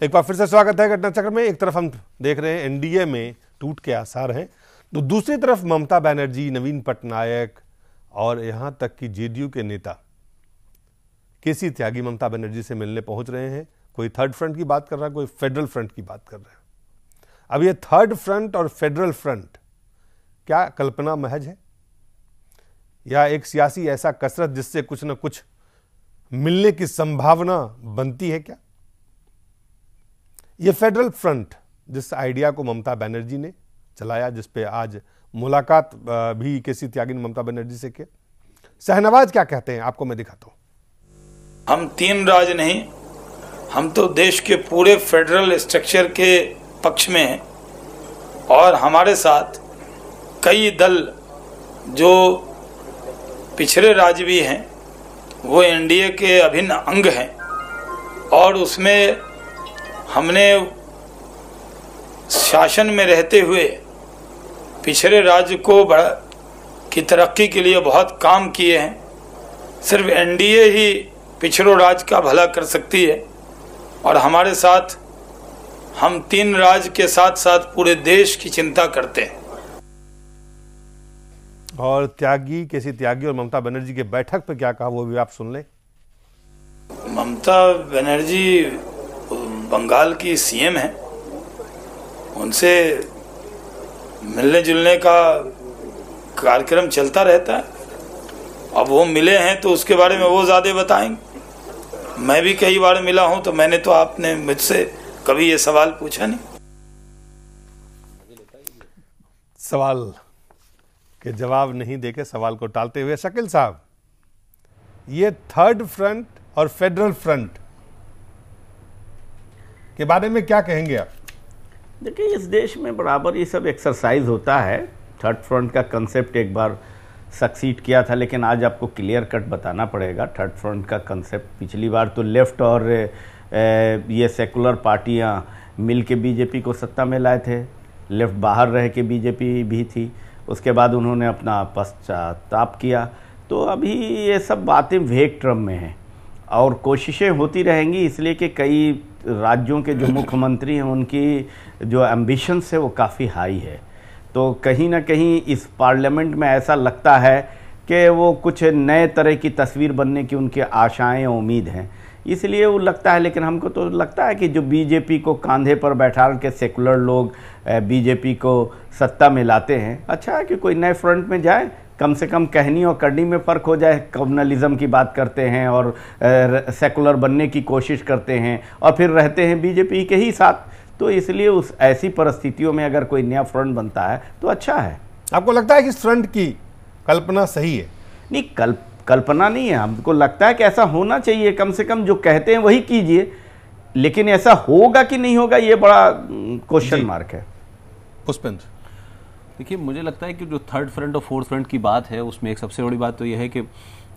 एक बार फिर से स्वागत है घटना चक्र में। एक तरफ हम देख रहे हैं एनडीए में टूट के आसार हैं, तो दूसरी तरफ ममता बनर्जी, नवीन पटनायक और यहां तक कि जेडीयू के नेता केसी त्यागी ममता बनर्जी से मिलने पहुंच रहे हैं। कोई थर्ड फ्रंट की बात कर रहा है, कोई फेडरल फ्रंट की बात कर रहे हैं। अब ये थर्ड फ्रंट और फेडरल फ्रंट क्या कल्पना महज है या एक सियासी ऐसा कसरत जिससे कुछ न कुछ मिलने की संभावना बनती है? क्या ये फेडरल फ्रंट जिस आइडिया को ममता बनर्जी ने चलाया, जिस पे आज मुलाकात भी केसी त्यागी ने ममता बनर्जी से किया, शहनवाज क्या कहते हैं आपको मैं दिखाता हूं। हम तीन राज नहीं, हम तो देश के पूरे फेडरल स्ट्रक्चर के पक्ष में हैं और हमारे साथ कई दल जो पिछड़े राज्य भी हैं वो एनडीए के अभिन्न अंग हैं और उसमें हमने शासन में रहते हुए पिछड़े राज्य को की तरक्की के लिए बहुत काम किए हैं। सिर्फ एनडीए ही पिछड़ों राज्य का भला कर सकती है और हमारे साथ हम तीन राज्य के साथ साथ पूरे देश की चिंता करते हैं। और त्यागी, केसी त्यागी और ममता बनर्जी के बैठक पे क्या कहा वो भी आप सुन लें। ममता बनर्जी बंगाल की सीएम है, उनसे मिलने जुलने का कार्यक्रम चलता रहता है। अब वो मिले हैं तो उसके बारे में वो ज्यादा बताएंगे। मैं भी कई बार मिला हूं तो मैंने तो आपने मुझसे कभी ये सवाल पूछा नहीं। सवाल के जवाब नहीं देके सवाल को टालते हुए शकील साहब, ये थर्ड फ्रंट और फेडरल फ्रंट के बारे में क्या कहेंगे आप? देखिए, इस देश में बराबर ये सब एक्सरसाइज होता है। थर्ड फ्रंट का कंसेप्ट एक बार सक्सीड किया था, लेकिन आज आपको क्लियर कट बताना पड़ेगा। थर्ड फ्रंट का कंसेप्ट पिछली बार तो लेफ्ट और ये सेकुलर पार्टियां मिल के बीजेपी को सत्ता में लाए थे। लेफ्ट बाहर रह के बीजेपी भी थी, उसके बाद उन्होंने अपना पश्चाताप किया। तो अभी ये सब बातें वेग टर्म में हैं और कोशिशें होती रहेंगी, इसलिए कि कई राज्यों के जो मुख्यमंत्री हैं उनकी जो एम्बिशंस है वो काफ़ी हाई है। तो कहीं ना कहीं इस पार्लियामेंट में ऐसा लगता है कि वो कुछ नए तरह की तस्वीर बनने की उनकी आशाएं उम्मीद हैं, इसलिए वो लगता है। लेकिन हमको तो लगता है कि जो बीजेपी को कंधे पर बैठा के सेकुलर लोग बीजेपी को सत्ता में लाते हैं, अच्छा है कि कोई नए फ्रंट में जाए, कम से कम कहनी और करनी में फ़र्क हो जाए। कम्युनलिज्म की बात करते हैं और सेकुलर बनने की कोशिश करते हैं और फिर रहते हैं बीजेपी के ही साथ। तो इसलिए उस ऐसी परिस्थितियों में अगर कोई नया फ्रंट बनता है तो अच्छा है। आपको लगता है कि इस फ्रंट की कल्पना सही है? नहीं, कल्पना नहीं है, हमको लगता है कि ऐसा होना चाहिए। कम से कम जो कहते हैं वही कीजिए, लेकिन ऐसा होगा कि नहीं होगा ये बड़ा क्वेश्चन मार्क है। पुष्पेंद्र, देखिए, मुझे लगता है कि जो थर्ड फ्रंट और फोर्थ फ्रंट की बात है उसमें एक सबसे बड़ी बात तो यह है कि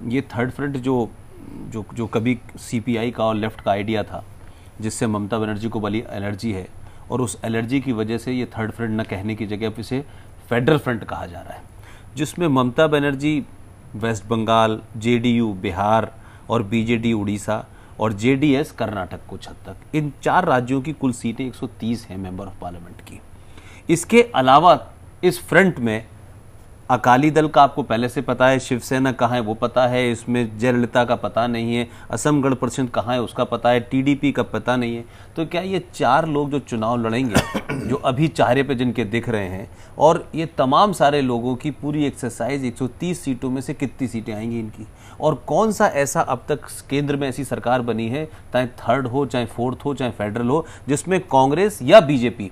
ये थर्ड फ्रंट जो कभी सीपीआई का और लेफ्ट का आइडिया था, जिससे ममता बनर्जी को बड़ी एलर्जी है, और उस एलर्जी की वजह से ये थर्ड फ्रंट न कहने की जगह इसे फेडरल फ्रंट कहा जा रहा है, जिसमें ममता बनर्जी वेस्ट बंगाल, जेडीयू बिहार और बीजेडी उड़ीसा और जेडीएस कर्नाटक कुछ हद तक, इन 4 राज्यों की कुल सीटें 130 हैं मेंबर ऑफ पार्लियामेंट की। इसके अलावा इस फ्रंट में अकाली दल का आपको पहले से पता है, शिवसेना कहाँ है वो पता है, इसमें जयललिता का पता नहीं है, असम गण परिषद कहाँ है उसका पता है, टीडीपी का पता नहीं है। तो क्या ये 4 लोग जो चुनाव लड़ेंगे, जो अभी चेहरे पे जिनके दिख रहे हैं, और ये तमाम सारे लोगों की पूरी एक्सरसाइज 130 सीटों में से कितनी सीटें आएंगी इनकी, और कौन सा ऐसा अब तक केंद्र में ऐसी सरकार बनी है, चाहे थर्ड हो, चाहे फोर्थ हो, चाहे फेडरल हो, जिसमें कांग्रेस या बीजेपी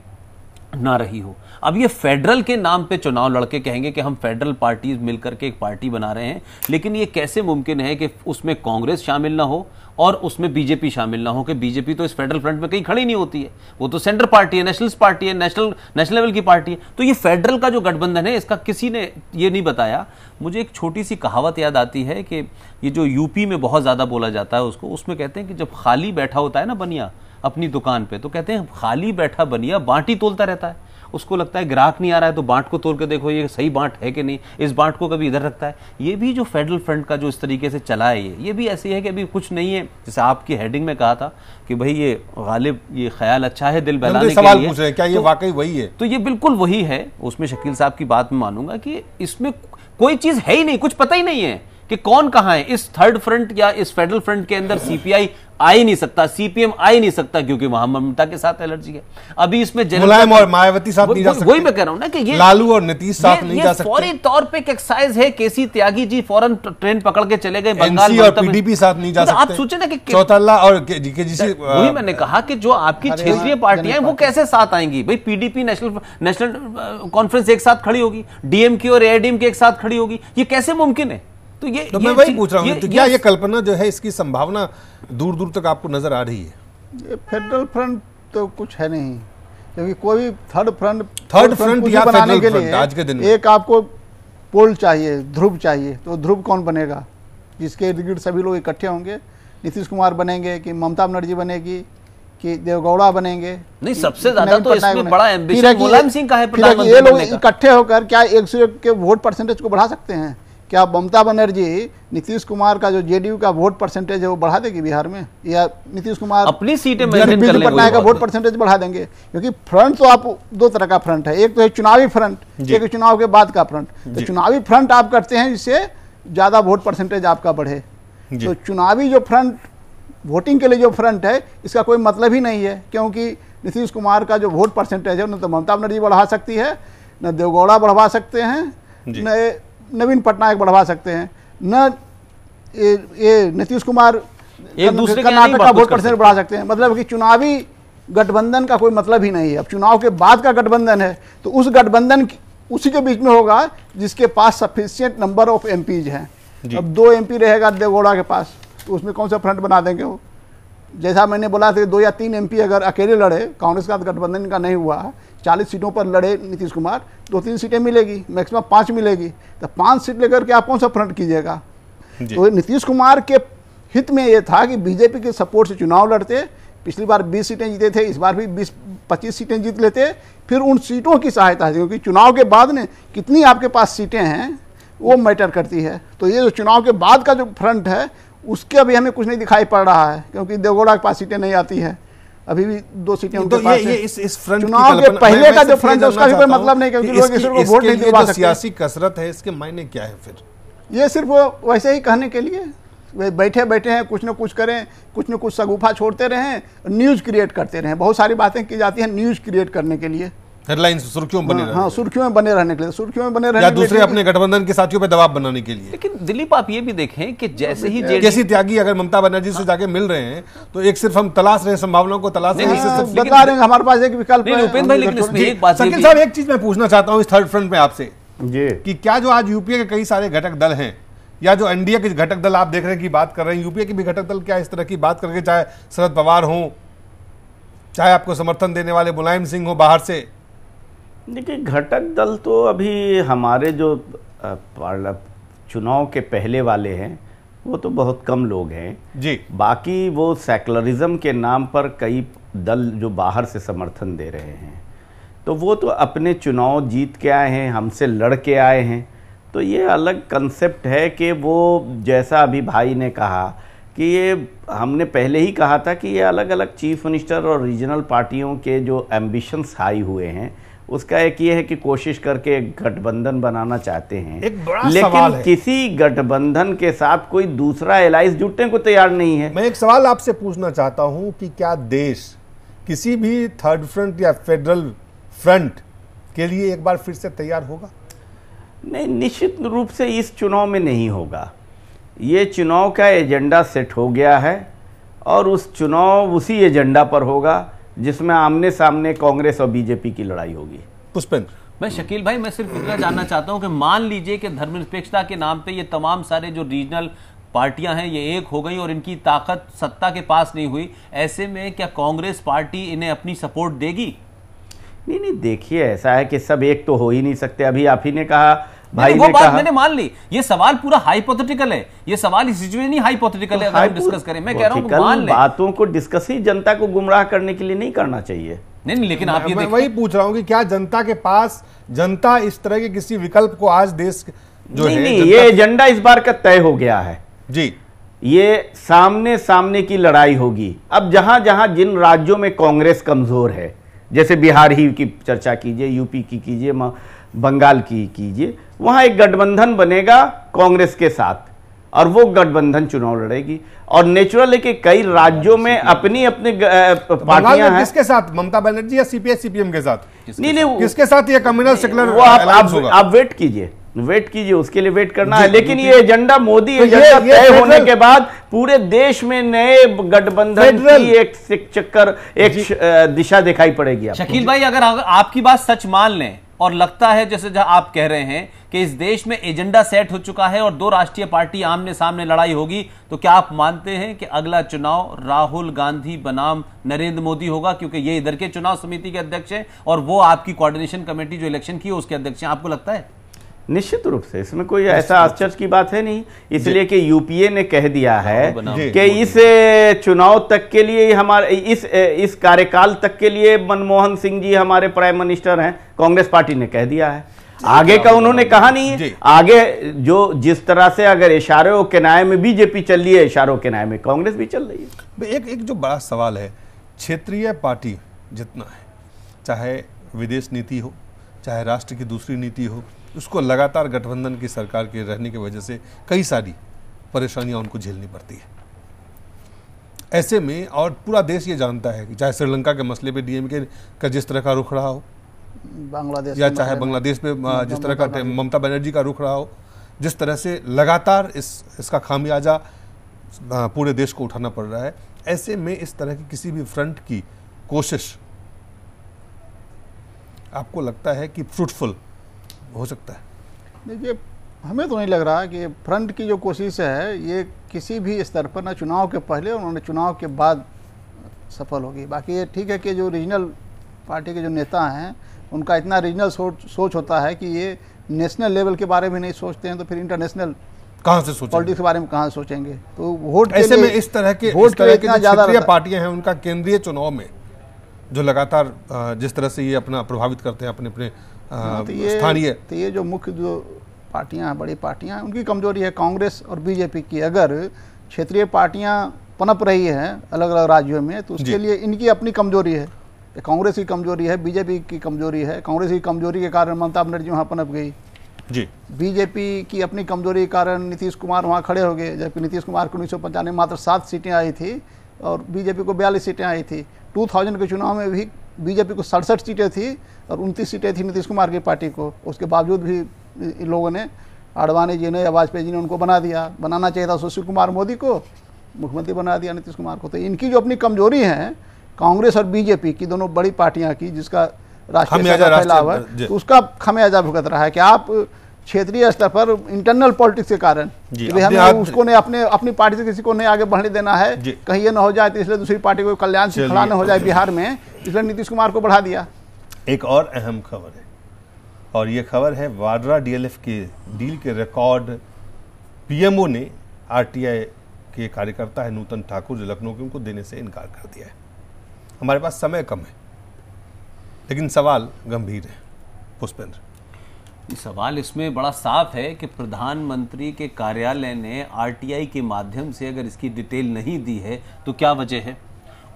ना रही हो। अब ये फेडरल के नाम पे चुनाव लड़के कहेंगे कि हम फेडरल पार्टीज मिलकर के एक पार्टी बना रहे हैं, लेकिन ये कैसे मुमकिन है कि उसमें कांग्रेस शामिल ना हो और उसमें बीजेपी शामिल ना हो? कि बीजेपी तो इस फेडरल फ्रंट में कहीं खड़ी नहीं होती है, वो तो सेंटर पार्टी है, नेशनलिस्ट पार्टी है, नेशनल लेवल की पार्टी है। तो ये फेडरल का जो गठबंधन है, इसका किसी ने ये नहीं बताया। मुझे एक छोटी सी कहावत याद आती है कि ये जो यूपी में बहुत ज्यादा बोला जाता है उसको, उसमें कहते हैं कि जब खाली बैठा होता है ना बनिया अपनी दुकान पे, तो कहते हैं खाली बैठा बनिया बांटी तोलता रहता है। उसको लगता है ग्राहक नहीं आ रहा है तो बांट को तोड़ के देखो ये सही बांट है कि नहीं, इस बांट को कभी इधर रखता है। ये भी जो फेडरल फ्रंट का जो इस तरीके से चला है ये भी ऐसे है कि अभी कुछ नहीं है। जैसे आपकी हेडिंग में कहा था कि भाई ये गालिब ये ख्याल अच्छा है दिल बहलाने के सवाल लिए, पूछ रहे हैं क्या ये वाकई वही है? तो ये बिल्कुल वही है। उसमें शकील साहब की बात में मानूंगा कि इसमें कोई चीज है ही नहीं, कुछ पता ही नहीं है कि कौन कहां है। इस थर्ड फ्रंट या इस फेडरल फ्रंट के अंदर सीपीआई आ ही नहीं सकता, सीपीएम आ ही नहीं सकता, क्योंकि वहां ममता के साथ एलर्जी है। अभी इसमें मुलायम और मायावती साथ नहीं जा सकते। वही मैं कह रहा हूं ना कि ये लालू और नीतीश साथ नहीं जा सकते। फौरी तौर पे एक एक्सरसाइज है। केसी त्यागी जी फौरन ट्रेन पकड़ के चले गए बंगाल और पीडीपी साथ नहीं जा सकते। आप सोचे ना कि चौटाला और केजीसी, वही मैंने कहा कि जो आपकी क्षेत्रीय पार्टियां हैं वो कैसे साथ आएंगी। भाई पीडीपी नेशनल कॉन्फ्रेंस एक साथ खड़ी होगी, डीएमके और एआईडीएमके एक साथ खड़ी होगी, ये कैसे मुमकिन है? तो मैं वही पूछ रहा हूँ, तो क्या ये कल्पना जो है इसकी संभावना दूर दूर तक आपको नजर आ रही है? ये फेडरल फ्रंट तो कुछ है नहीं, क्योंकि कोई भी थर्ड फ्रंट या बनाने के फ्रंट लिए आज के दिन में एक आपको पोल चाहिए, ध्रुव चाहिए। तो ध्रुव कौन बनेगा जिसके इर्द गिर्द सभी लोग इकट्ठे होंगे? नीतीश कुमार बनेंगे कि ममता बनर्जी बनेगी कि देवगौड़ा बनेंगे? नहीं, सबसे ज्यादा तो इसमें बड़ा एम्बिशन मुलायम सिंह का है प्रधानमंत्री ये लोग बनने का। इकट्ठे होकर क्या 101 के वोट परसेंटेज को बढ़ा सकते हैं? क्या ममता बनर्जी नीतीश कुमार का जो जेडीयू का वोट परसेंटेज है वो बढ़ा देगी बिहार में, या नीतीश कुमार अपनी सीटें मेंटेन कर लेंगे, पटनायक का वोट परसेंटेज बढ़ा देंगे? क्योंकि फ्रंट तो आप दो तरह का फ्रंट है, एक तो है चुनावी फ्रंट, एक है चुनाव के बाद का फ्रंट। तो चुनावी फ्रंट आप करते हैं जिससे ज्यादा वोट परसेंटेज आपका बढ़े। तो चुनावी जो फ्रंट, वोटिंग के लिए जो फ्रंट है, इसका कोई मतलब ही नहीं है, क्योंकि नीतीश कुमार का जो वोट परसेंटेज है न तो ममता बनर्जी बढ़ा सकती है, न देवगौड़ा बढ़वा सकते हैं, न नवीन पटनायक बढ़वा सकते हैं, न ये नीतीश कुमार कर्नाटक का वोट परसेंट बढ़ा सकते हैं। मतलब कि चुनावी गठबंधन का कोई मतलब ही नहीं है। अब चुनाव के बाद का गठबंधन है तो उस गठबंधन उसी के बीच में होगा जिसके पास सफिशिएंट नंबर ऑफ एमपीज हैं। अब 2 एमपी रहेगा देवगौड़ा के पास, तो उसमें कौन सा फ्रंट बना देंगे वो? जैसा मैंने बोला था 2 या 3 एमपी अगर अकेले लड़े, कांग्रेस का गठबंधन का नहीं हुआ, 40 सीटों पर लड़े नीतीश कुमार, 2-3 सीटें मिलेगी, मैक्सिमम 5 मिलेगी, तो 5 सीट लेकर के आप कौन सा फ्रंट कीजिएगा? तो नीतीश कुमार के हित में ये था कि बीजेपी के सपोर्ट से चुनाव लड़ते। पिछली बार 20 सीटें जीते थे, इस बार भी 20-25 सीटें जीत लेते, फिर उन सीटों की सहायता से, क्योंकि चुनाव के बाद में कितनी आपके पास सीटें हैं वो मैटर करती है। तो ये जो चुनाव के बाद का जो फ्रंट है उसके अभी हमें कुछ नहीं दिखाई पड़ रहा है, क्योंकि देवगौड़ा के पास सीटें नहीं आती है, अभी भी 2 सीटें उनके पास है। इस फ्रंट चुनाव के पहले का जो फ्रंट है उसका भी कोई मतलब नहीं, क्योंकि लोग किसी को वोट नहीं दिलवा सकते। सियासी कसरत है, इसके मायने क्या है फिर? ये सिर्फ वैसे ही कहने के लिए वे बैठे बैठे हैं, कुछ न कुछ करें, कुछ न कुछ सगुफा छोड़ते रहें, न्यूज क्रिएट करते रहें। बहुत सारी बातें की जाती हैं न्यूज क्रिएट करने के लिए, हेडलाइंस सुर्खियों में बने रहने। हाँ, सुर्खियों में बने रहने के लिए, सुर्खियों में बने रहने या दूसरे अपने गठबंधन के साथियों पे दबाव बनाने के लिए। लेकिन दिलीप आप ये भी देखें कि जैसे ही केसी त्यागी अगर ममता बनर्जी से जाके मिल रहे हैं तो एक सिर्फ हम तलाश रहे हैं, संभावनाओं को तलाश रहे हैं, बता रहे हैं हमारे पास एक विकल्प है। उपेंद्र भाई, लेकिन इसमें एक बात शकील साहब, एक चीज मैं पूछना चाहता हूँ इस थर्ड फ्रंट में आपसे कि क्या जो आज यूपीए के कई सारे घटक दल हैं या जो एनडीए के घटक दल आप देख रहे हैं की बात कर रहे हैं, यूपीए के भी घटक दल क्या इस तरह की बात करके, चाहे शरद पवार हो, चाहे आपको समर्थन देने वाले मुलायम सिंह हो बाहर से? देखिए, घटक दल तो अभी हमारे जो चुनाव के पहले वाले हैं वो तो बहुत कम लोग हैं जी। बाकी वो सेकुलरिज्म के नाम पर कई दल जो बाहर से समर्थन दे रहे हैं, तो वो तो अपने चुनाव जीत के आए हैं, हमसे लड़ के आए हैं। तो ये अलग कंसेप्ट है कि वो, जैसा अभी भाई ने कहा कि ये हमने पहले ही कहा था कि ये अलग अलग चीफ मिनिस्टर और रीजनल पार्टियों के जो एम्बिशंस हाई हुए हैं, उसका एक ये है कि कोशिश करके एक गठबंधन बनाना चाहते हैं, एक बड़ा लेकिन सवाल है। किसी गठबंधन के साथ कोई दूसरा एलाइंस जुटने को तैयार नहीं है। मैं एक सवाल आपसे पूछना चाहता हूं कि क्या देश किसी भी थर्ड फ्रंट या फेडरल फ्रंट के लिए एक बार फिर से तैयार होगा? नहीं, निश्चित रूप से इस चुनाव में नहीं होगा। ये चुनाव का एजेंडा सेट हो गया है और उस चुनाव उसी एजेंडा पर होगा जिसमें आमने सामने कांग्रेस और बीजेपी की लड़ाई होगी। पुष्पेंद्र, मैं शकील भाई, मैं सिर्फ इतना जानना चाहता हूं कि मान लीजिए कि धर्मनिरपेक्षता के नाम पे ये तमाम सारे जो रीजनल पार्टियां हैं ये एक हो गई और इनकी ताकत सत्ता के पास नहीं हुई, ऐसे में क्या कांग्रेस पार्टी इन्हें अपनी सपोर्ट देगी? नहीं, देखिए, ऐसा है कि सब एक तो हो ही नहीं सकते। अभी आप ही ने कहा, भाई वो ने बात कहा, मैंने मान ली। ये सवाल पूरा हाइपोथेटिकल है, ये सवाल इस सिचुएशन ही हाइपोथेटिकल है। अगर हम डिस्कस करें, मैं कह रहा हूं मान ले, बातों को डिस्कस ही जनता को गुमराह करने के लिए नहीं करना चाहिए। नहीं, लेकिन आप ये मैं वही पूछ रहा हूं कि क्या जनता के पास, जनता इस तरह के किसी विकल्प को आज देश जो नहीं, है नहीं, ये एजेंडा इस बार का तय हो गया है जी, ये सामने सामने की लड़ाई होगी। अब जहां जहां जिन राज्यों में कांग्रेस कमजोर है, जैसे बिहार ही की चर्चा कीजिए, यूपी की कीजिए, बंगाल की कीजिए, वहां एक गठबंधन बनेगा कांग्रेस के साथ और वो गठबंधन चुनाव लड़ेगी। और नेचुरल है कि कई राज्यों में अपनी अपनी पार्टियां हैं। किसके साथ, ममता बनर्जी या सीपीआई सीपीएम के साथ? नहीं, किसके साथ ये कम्युनल सेकुलर वो आप वेट कीजिए, उसके लिए वेट करना है। लेकिन ये एजेंडा, मोदी एजेंडा तय होने के बाद पूरे देश में नए गठबंधन की एक चक्कर, एक दिशा दिखाई पड़ेगी। शकील भाई, अगर आपकी बात सच मान लें और लगता है जैसे जहां आप कह रहे हैं कि इस देश में एजेंडा सेट हो चुका है और दो राष्ट्रीय पार्टी आमने सामने लड़ाई होगी, तो क्या आप मानते हैं कि अगला चुनाव राहुल गांधी बनाम नरेंद्र मोदी होगा? क्योंकि ये इधर के चुनाव समिति के अध्यक्ष हैं और वो आपकी कोऑर्डिनेशन कमेटी जो इलेक्शन की है उसके अध्यक्ष हैं। आपको लगता है? निश्चित रूप से इसमें कोई ऐसा आश्चर्य की बात है नहीं, इसलिए कि यूपीए ने कह दिया है कि इस चुनाव तक के लिए हमारे इस कार्यकाल तक के लिए मनमोहन सिंह जी हमारे प्राइम मिनिस्टर हैं। कांग्रेस पार्टी ने कह दिया है, आगे का उन्होंने कहा नहीं है। आगे जो जिस तरह से अगर इशारों के न्याय में बीजेपी चल रही है, इशारों के न्याय में कांग्रेस भी चल रही है। एक जो बड़ा सवाल है, क्षेत्रीय पार्टी जितना है, चाहे विदेश नीति हो, चाहे राष्ट्र की दूसरी नीति हो, उसको लगातार गठबंधन की सरकार के रहने की वजह से कई सारी परेशानियां उनको झेलनी पड़ती है। ऐसे में, और पूरा देश ये जानता है कि चाहे श्रीलंका के मसले पे डीएमके का जिस तरह का रुख रहा हो, बांग्लादेश या चाहे बांग्लादेश में जिस तरह का ममता बनर्जी का रुख रहा हो, जिस तरह से लगातार इसका खामियाजा पूरे देश को उठाना पड़ रहा है, ऐसे में इस तरह की किसी भी फ्रंट की कोशिश आपको लगता है कि फ्रूटफुल हो सकता है? देखिए, हमें तो नहीं लग रहा कि फ्रंट की जो कोशिश है ये किसी भी स्तर पर, ना चुनाव के पहले और चुनाव के बाद सफल होगी। बाकी ये ठीक है कि जो रीजनल पार्टी के जो नेता हैं उनका इतना रीजनल सोच होता है कि ये नेशनल लेवल के बारे में नहीं सोचते हैं, तो फिर इंटरनेशनल कहाँ से सोचेंगे, पॉलिटिक्स के बारे में कहाँ सोचेंगे? तो वोट ऐसे में इस तरह के क्षेत्रीय पार्टियां हैं, उनका केंद्रीय चुनाव में जो लगातार जिस तरह से ये अपना प्रभावित करते हैं अपने अपने स्थानीय, तो ये जो मुख्य जो पार्टियां हैं, बड़ी पार्टियां हैं, उनकी कमजोरी है कांग्रेस और बीजेपी की। अगर क्षेत्रीय पार्टियां पनप रही हैं अलग अलग राज्यों में, तो उसके लिए इनकी अपनी कमजोरी है। कांग्रेस की कमजोरी है, बीजेपी की कमजोरी है। कांग्रेस की कमजोरी के कारण ममता बनर्जी वहाँ पनप गई जी। बीजेपी की अपनी कमजोरी के कारण नीतीश कुमार वहाँ खड़े हो गए, जबकि नीतीश कुमार को 1995 मात्र 7 सीटें आई थी और बीजेपी को 42 सीटें आई थी। 2000 के चुनाव में भी बीजेपी को 67 सीटें थी और 29 सीटें थी नीतीश कुमार की पार्टी को। उसके बावजूद भी इन लोगों ने, आडवाणी जी ने या वाजपेयी जी ने उनको बना दिया। बनाना चाहिए था सुशील कुमार मोदी को, मुख्यमंत्री बना दिया नीतीश कुमार को। तो इनकी जो अपनी कमजोरी है कांग्रेस और बीजेपी की, दोनों बड़ी पार्टियां की, जिसका राष्ट्रीय फैलाव है, तो उसका खमियाजा भुगत रहा है कि आप क्षेत्रीय स्तर पर इंटरनल पॉलिटिक्स के कारण हमें उसको ने अपनी पार्टी से किसी को नहीं आगे बढ़ने देना है, कहीं ये ना हो जाए तो इसलिए दूसरी पार्टी को कल्याण से खड़ा न हो जाए बिहार में, इसलिए नीतीश कुमार को बढ़ा दिया। एक और अहम खबर है, और ये खबर है वाड्रा डीएलएफ के डील के रिकॉर्ड पीएमओ ने आरटीआई के कार्यकर्ता है नूतन ठाकुर जो लखनऊ के, उनको देने से इनकार कर दिया है। हमारे पास समय कम है, लेकिन सवाल गंभीर है। पुष्पेंद्र, सवाल इसमें बड़ा साफ है कि प्रधानमंत्री के कार्यालय ने आरटीआई के माध्यम से अगर इसकी डिटेल नहीं दी है तो क्या वजह है?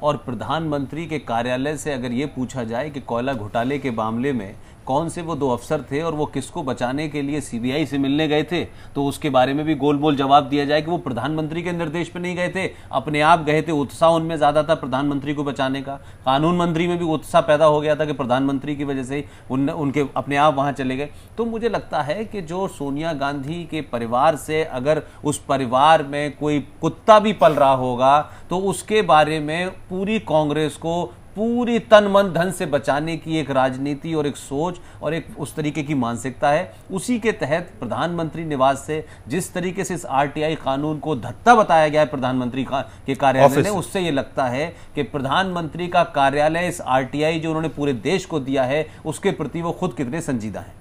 और प्रधानमंत्री के कार्यालय से अगर ये पूछा जाए कि कोयला घोटाले के मामले में कौन से वो 2 अफसर थे और वो किसको बचाने के लिए सीबीआई से मिलने गए थे, तो उसके बारे में भी गोल मोल जवाब दिया जाए कि वो प्रधानमंत्री के निर्देश पे नहीं गए थे, अपने आप गए थे। उत्साह उनमें ज्यादा था प्रधानमंत्री को बचाने का। कानून मंत्री में भी उत्साह पैदा हो गया था कि प्रधानमंत्री की वजह से उनके अपने आप वहां चले गए। तो मुझे लगता है कि जो सोनिया गांधी के परिवार से अगर उस परिवार में कोई कुत्ता भी पल रहा होगा तो उसके बारे में पूरी कांग्रेस को पूरी तन मन धन से बचाने की एक राजनीति और एक सोच और एक उस तरीके की मानसिकता है। उसी के तहत प्रधानमंत्री निवास से जिस तरीके से इस आरटीआई कानून को धत्ता बताया गया है प्रधानमंत्री के कार्यालय ने, उससे ये लगता है कि प्रधानमंत्री का कार्यालय इस आरटीआई जो उन्होंने पूरे देश को दिया है उसके प्रति वो खुद कितने संजीदा है।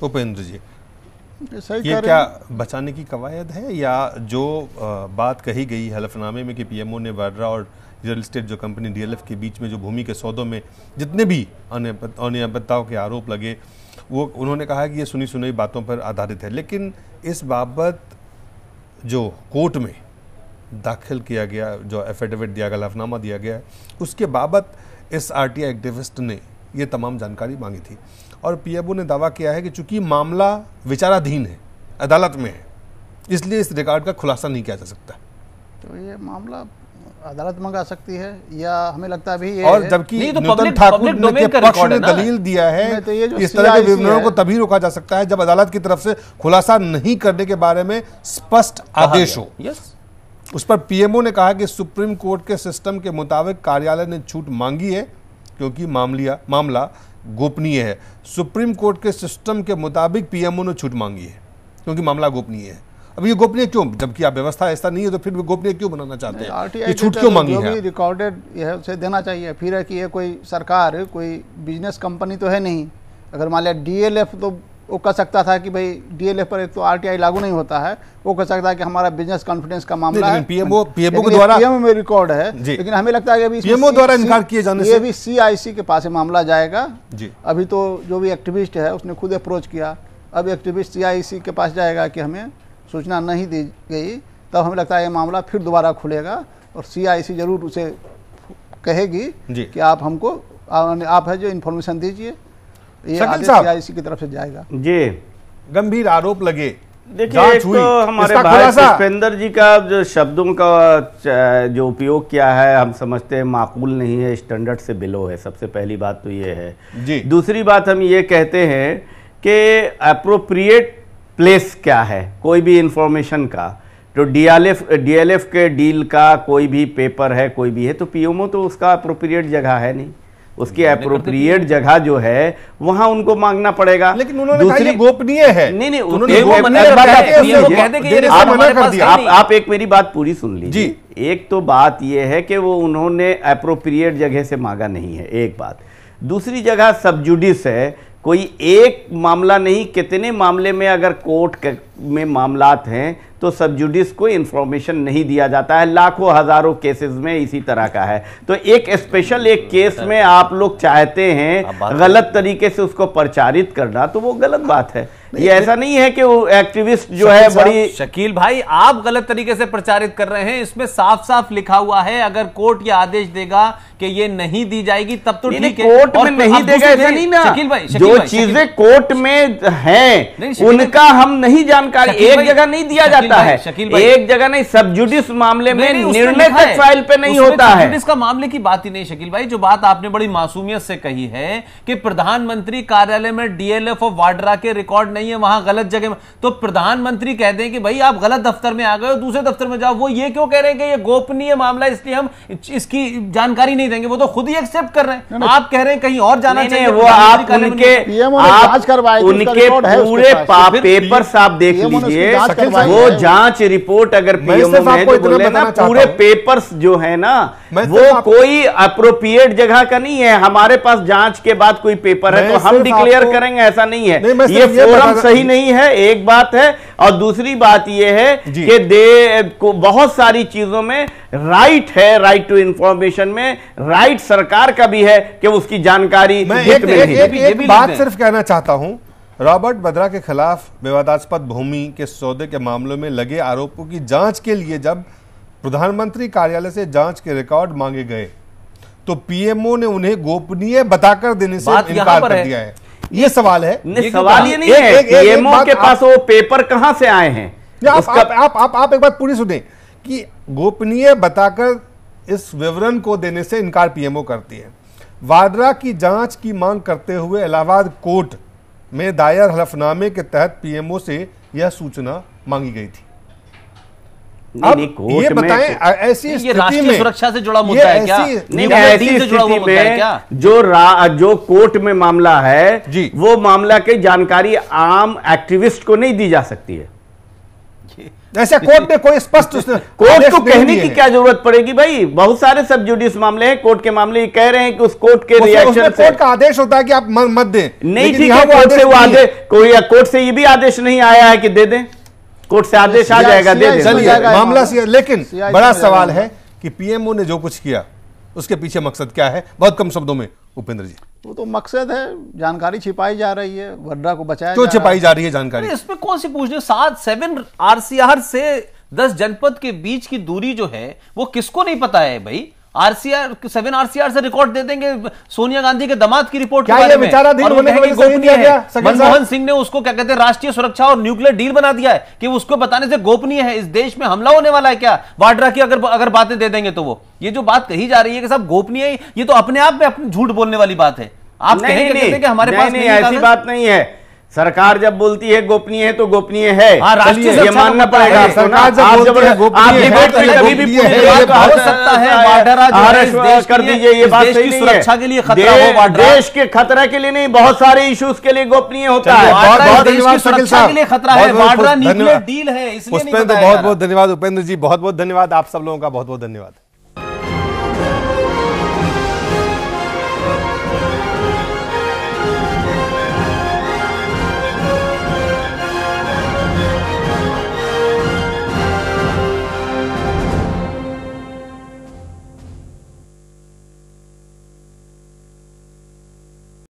उपेंद्र जी, ये क्या बचाने की कवायद है, या जो बात कही गई हलफनामे में कि पीएमओ ने वाड्रा और रियल एस्टेट जो कंपनी डीएलएफ के बीच में जो भूमि के सौदों में जितने भी अनियमितताओं के आरोप लगे, वो उन्होंने कहा कि ये सुनी सुनाई बातों पर आधारित है। लेकिन इस बाबत जो कोर्ट में दाखिल किया गया, जो एफिडेविट दिया गया, हलफनामा दिया गया, उसके बाबत इस आरटीआई एक्टिविस्ट ने ये तमाम जानकारी मांगी थी। और पीएमओ ने दावा किया है कि चूंकि मामला विचाराधीन है, अदालत में है, इसलिए इस रिकॉर्ड का खुलासा नहीं किया जा सकता। तो ये मामला अदालत मंगा सकती है, या हमें लगता है भी ये और जबकि न्यूटन ठाकुर ने पक्ष में दलील दिया है तो ये जो इस तरह के विवरणों को तभी रोका जा सकता है जब अदालत की तरफ से खुलासा नहीं करने के बारे में स्पष्ट आदेश हो। उस पर पीएमओ ने कहा कि सुप्रीम कोर्ट के सिस्टम के मुताबिक कार्यालय ने छूट मांगी है क्योंकि मामला गोपनीय है। सुप्रीम कोर्ट के सिस्टम के मुताबिक पीएमओ ने छूट मांगी है क्योंकि मामला गोपनीय है। अब ये गोपनीय क्यों, जबकि आप व्यवस्था ऐसा नहीं है तो फिर भी गोपनीय क्यों बनाना चाहते हैं? ये छूट क्यों मांगी है? रिकॉर्डेड यह उसे देना चाहिए। फिर है कि ये कोई सरकार, कोई बिजनेस कंपनी तो है नहीं। अगर मान लिया डीएलएफ, तो वो कह सकता था कि भाई डीएलएफ पर एक तो आरटीआई लागू नहीं होता है, वो कह सकता है कि हमारा बिजनेस कॉन्फिडेंस का मामला है, पीएमओ के द्वारा पीएमओ में रिकॉर्ड है। लेकिन हमें लगता है कि अभी पीएमओ द्वारा इनकार किए जाने से ये भी सीआईसी के पास मामला जाएगा जी। अभी तो जो भी एक्टिविस्ट है उसने खुद अप्रोच किया, अब एक्टिविस्ट सीआईसी के पास जाएगा कि हमें सूचना नहीं दी गई, तब हमें लगता है ये मामला फिर दोबारा खुलेगा और सीआईसी जरूर उसे कहेगी कि आप हमको, आप है जो इन्फॉर्मेशन दीजिए। ये आदेश सीआईसी की तरफ से जाएगा। जी, गंभीर आरोप लगे। देखिए, एक तो हमारे भाई पुष्पेंद्र जी का जो शब्दों का जो उपयोग किया है, हम समझते हैं माकूल नहीं है, स्टैंडर्ड से बिलो है। सबसे पहली बात तो ये है जी। दूसरी बात हम ये कहते हैं कि एप्रोप्रिएट प्लेस क्या है कोई भी इंफॉर्मेशन का। तो डीएलएफ के डील का कोई भी पेपर है, कोई भी है, तो पीएमओ तो उसका एप्रोप्रिएट जगह है नहीं, उसकी एप्रोप्रिएट जगह जो है वहां उनको मांगना पड़ेगा। लेकिन उन्होंने कहा ये गोपनीय है। नहीं, आप एक मेरी बात पूरी सुन लीजिए। एक तो बात ये है कि वो उन्होंने एप्रोप्रिएट जगह से मांगा नहीं है, एक बात। दूसरी जगह सब जुडिस है, कोई एक मामला नहीं, कितने मामले में अगर कोर्ट में मामलात हैं तो सब जुडिस को इंफॉर्मेशन नहीं दिया जाता है। लाखों हजारों केसेस में इसी तरह का है। तो एक स्पेशल एक केस में आप लोग चाहते हैं गलत तरीके से उसको प्रचारित करना, तो वो गलत बात है। ये ऐसा नहीं है कि वो एक्टिविस्ट जो है बड़ी। शकील भाई, आप गलत तरीके से प्रचारित कर रहे हैं। इसमें साफ साफ लिखा हुआ है अगर कोर्ट ये आदेश देगा कि ये नहीं दी जाएगी तब तो ठीक है। कोर्ट में नहीं देगा ऐसा नहीं ना। शकील भाई, जो चीजें कोर्ट में हैं उनका हम नहीं जानकारी, एक जगह नहीं दिया जाता है, एक जगह नहीं, सब जुडिस मामले में निर्णय तक फाइल पे नहीं होता है। जुडिस का मामले की बात ही नहीं शकील भाई। जो बात आपने बड़ी मासूमियत से कही है कि प्रधानमंत्री कार्यालय में डीएलएफ और वाड्रा के रिकॉर्ड नहीं है, वहां गलत जगह में, तो प्रधानमंत्री कह दें कि भाई आप गलत दफ्तर में आ गए हो, दूसरे दफ्तर में जाओ। वो ये क्यों कह रहे हैं कि ये गोपनीय मामला इसलिए हम इसकी जानकारी नहीं देंगे? वो तो खुद ही एक्सेप्ट कर रहे हैं। आप कह रहे हैं कहीं और जाना चाहिए। वो आप उनके पूरे पेपर्स आप देख लीजिए, वो जांच रिपोर्ट अगर पीएमओ में जो बोले ना, पूरे पेपर्स जो है ना वो कोई अप्रोप्रिएट जगह का नहीं है। हमारे पास जांच के बाद कोई पेपर है तो हम डिक्लेयर करेंगे, ऐसा नहीं है। ये फोरम सही नहीं है, एक बात है। और दूसरी बात यह है कि को बहुत सारी चीजों में राइट है, राइट टू इंफॉर्मेशन में राइट सरकार का भी है कि उसकी जानकारी। मैं एक बात सिर्फ कहना चाहता हूं, रॉबर्ट वड्रा के खिलाफ विवादास्पद भूमि के सौदे के मामलों में लगे आरोपों की जांच के लिए जब प्रधानमंत्री कार्यालय से जांच के रिकॉर्ड मांगे गए तो पीएमओ ने उन्हें गोपनीय बताकर देने से इनकार कर दिया है। ये सवाल है। सवाल ये नहीं है पीएमओ के पास वो पेपर कहां से आए हैं। आप एक बात पूरी सुने कि गोपनीय बताकर इस विवरण को देने से इनकार पीएमओ करती है। वाड्रा की जांच की मांग करते हुए इलाहाबाद कोर्ट में दायर हलफनामे के तहत पीएमओ से यह सूचना मांगी गई थी। अब ये बताएं, ऐसी स्थिति में सुरक्षा से जुड़ा मुद्दा है क्या? नहीं, ऐसी स्थिति में जो कोर्ट में मामला है वो मामला की जानकारी आम एक्टिविस्ट को नहीं दी जा सकती है। ऐसे कोर्ट ने कोई स्पष्ट कोर्ट को कहने की क्या जरूरत पड़ेगी भाई? बहुत सारे सब जुडिस मामले हैं, कोर्ट के मामले कह रहे हैं कि उस कोर्ट के रिएक्शन से कोर्ट का आदेश होता है कि आप मत दें। नहीं, ठीक है, कोर्ट से वो आदेश, कोई कोर्ट से ये भी आदेश नहीं आया है कि दे दें। कोर्ट से आदेश आ जाएगा, दे दें, चलिए मामला। लेकिन बड़ा सवाल है कि पीएमओ ने जो कुछ किया उसके पीछे मकसद क्या है, बहुत कम शब्दों में उपेंद्र जी। वो तो मकसद है, जानकारी छिपाई जा रही है, वाड्रा को बचाया क्यों छिपाई जा रही है जानकारी? इसमें कौन सी पूछ रहे, 7 आरसीआर से 10 जनपद के बीच की दूरी जो है वो किसको नहीं पता है भाई? आरसीआर 7 आरसीआर से रिकॉर्ड दे देंगे सोनिया गांधी के दामाद की रिपोर्ट के बारे में, और वो कहेंगे गोपनीय है। मनमोहन सिंह ने उसको क्या कहते हैं राष्ट्रीय सुरक्षा और न्यूक्लियर डील बना दिया है कि उसको बताने से गोपनीय है। इस देश में हमला होने वाला है क्या वाड्रा की अगर बातें दे देंगे तो? वो ये जो बात कही जा रही है कि सब गोपनीय है, ये तो अपने आप में अपनी झूठ बोलने वाली बात है। आप कहेंगे कि हमारे पास नहीं, ऐसी बात नहीं है। सरकार जब बोलती है गोपनीय है तो गोपनीय है, राष्ट्रीय ये मानना पड़ेगा। सरकार जब बोलती है गोपनीय है तो कभी भी हो सकता है वाड्रा कर दीजिए, ये बात सही नहीं है। सुरक्षा के लिए खतरा हो वाड्रा, देश के खतरा के लिए नहीं, बहुत सारे इश्यूज के लिए गोपनीय होता है। बहुत धन्यवाद सुरक्षा के लिए खतरा है, वाड्रा न्यूक्लियर डील है इसलिए नहीं बताया। बहुत बहुत धन्यवाद उपेंद्र जी, बहुत बहुत धन्यवाद, आप सब लोगों का बहुत बहुत धन्यवाद।